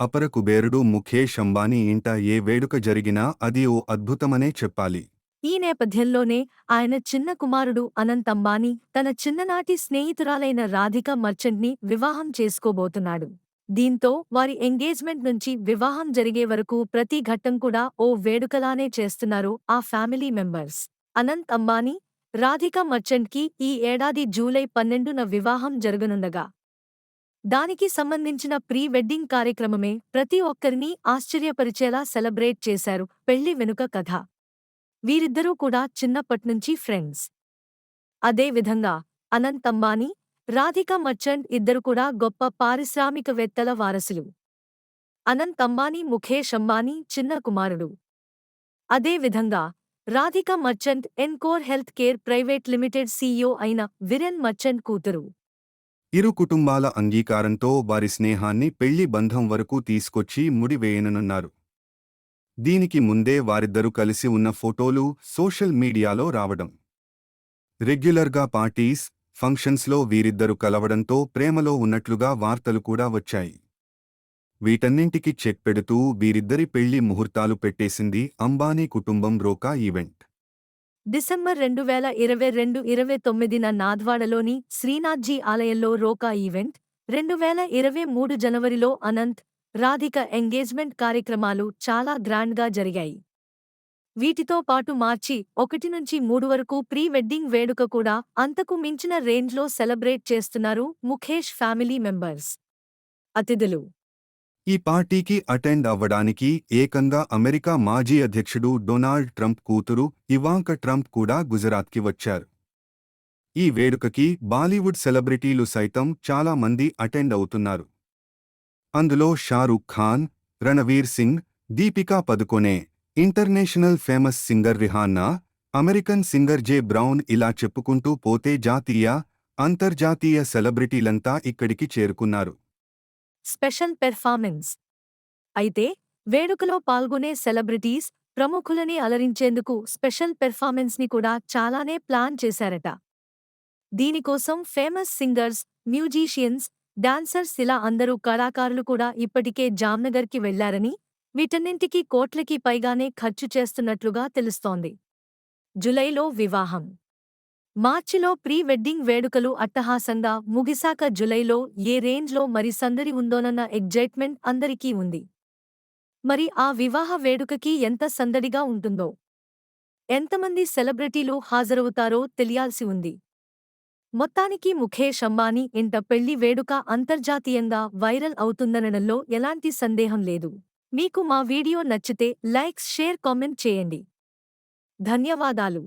అపర కుబేరుడు ముఖేష్ అంబానీ ఇంట ఏ వేడుక జరిగినా అది ఓ అద్భుతమనే చెప్పాలి. ఈ నేపథ్యంలోనే ఆయన చిన్న కుమారుడు అనంత్ అంబానీ తన చిన్ననాటి స్నేహితురాలైన రాధిక మర్చెంట్ని వివాహం చేసుకోబోతున్నాడు. దీంతో వారి ఎంగేజ్మెంట్ నుంచి వివాహం జరిగే వరకు ప్రతి ఘట్టం కూడా ఓ వేడుకలానే చేస్తున్నారు ఆ ఫ్యామిలీ మెంబర్స్. అనంత్ అంబానీ, రాధిక మర్చెంట్కి ఈ ఏడాది జూలై 12న వివాహం జరగనుండగా దానికి సంబంధించిన ప్రీ వెడ్డింగ్ కార్యక్రమమే ప్రతి ఒక్కరినీ ఆశ్చర్యపరిచేలా సెలబ్రేట్ చేశారు పెళ్లి వెనుక కథ. వీరిద్దరూ కూడా చిన్నప్పట్నుంచి ఫ్రెండ్స్. అదే విధంగా అనంత్ అంబానీ, రాధిక మర్చెంట్ ఇద్దరు కూడా గొప్ప పారిశ్రామికవేత్తల వారసులు. అనంత్ అంబానీ ముఖేష్ అంబానీ చిన్న కుమారుడు. అదే విధంగా Radhika merchant encore health care private limited CEO అయిన విరెన్ మర్చెంట్ కూతురు. ఇరు కుటుంబాల అంగీకారంతో వారి స్నేహాన్ని పెళ్లి బంధం వరకు తీసుకొచ్చి ముడివేయనున్నారు. దీనికి ముందే వారిద్దరూ కలిసి ఉన్న ఫోటోలు సోషల్ మీడియాలో రావడం, రెగ్యులర్గా పార్టీస్, ఫంక్షన్స్లో వీరిద్దరు కలవడంతో ప్రేమలో ఉన్నట్లుగా వార్తలు కూడా వచ్చాయి. వీటన్నింటికి చెక్ పెడుతూ వీరిద్దరి పెళ్లి ముహూర్తాలు పెట్టేసింది అంబానీ కుటుంబం. రోకా ఈవెంట్ డిసెంబర్ 2022-29న నాద్వాడలోని శ్రీనాథ్జీ ఆలయంలో రోకా ఈవెంట్, 2023 జనవరిలో అనంత్, రాధిక ఎంగేజ్మెంట్ కార్యక్రమాలు చాలా గ్రాండ్గా జరిగాయి. వీటితో పాటు మార్చి 1-3 వరకు ప్రీ వెడ్డింగ్ వేడుక కూడా అంతకు మించిన రేంజ్లో సెలబ్రేట్ చేస్తున్నారు ముఖేష్ ఫ్యామిలీ మెంబర్స్. అతిథులు ఈ పార్టీకి అటెండ్ అవ్వడానికి ఏకంగా అమెరికా మాజీ అధ్యక్షుడు డొనాల్డ్ ట్రంప్ కూతురు ఇవాంకా ట్రంప్ కూడా గుజరాత్కి వచ్చారు. ఈ వేడుకకి బాలీవుడ్ సెలబ్రిటీలు సైతం చాలా మంది అటెండ్ అవుతున్నారు. అందులో Shahrukh Khan, Ranveer Singh, Deepika Padukone, international famous singer Rihanna, American singer Jay Brown ఇలా చెప్పుకుంటూ పోతే జాతీయ, అంతర్జాతీయ సెలబ్రిటీలంతా ఇక్కడికి చేరుకున్నారు. Special performance. అయితే వేడుకలో పాల్గొనే సెలబ్రిటీస్, ప్రముఖులని అలరించేందుకు స్పెషల్ పెర్ఫార్మెన్స్ని కూడా చాలానే ప్లాన్ చేశారట. దీనికోసం ఫేమస్ సింగర్స్, మ్యూజీషియన్స్, డాన్సర్స్ ఇలా అందరూ కళాకారులు కూడా ఇప్పటికే జామ్నగర్కి వెళ్లారని, వీటన్నింటికీ కోట్లకి పైగానే ఖర్చు చేస్తున్నట్లుగా తెలుస్తోంది. జులైలో వివాహం, మార్చిలో ప్రీ వెడ్డింగ్ వేడుకలు అట్టహాసంగా ముగిసాక జులైలో ఏ రేంజ్లో మరి సందడి ఉందోనన్న ఎగ్జైట్మెంట్ అందరికీ ఉంది. మరి ఆ వివాహ వేడుకకి ఎంత సందడిగా ఉంటుందో, ఎంతమంది సెలబ్రిటీలు హాజరవుతారో తెలియాల్సి ఉంది. మొత్తానికి ముఖేష్ అంబానీ ఇంట పెళ్లి వేడుక అంతర్జాతీయంగా వైరల్ అవుతుందనడంలో ఎలాంటి సందేహం లేదు. మీకు మా వీడియో నచ్చితే లైక్స్, షేర్, కామెంట్ చేయండి. ధన్యవాదాలు.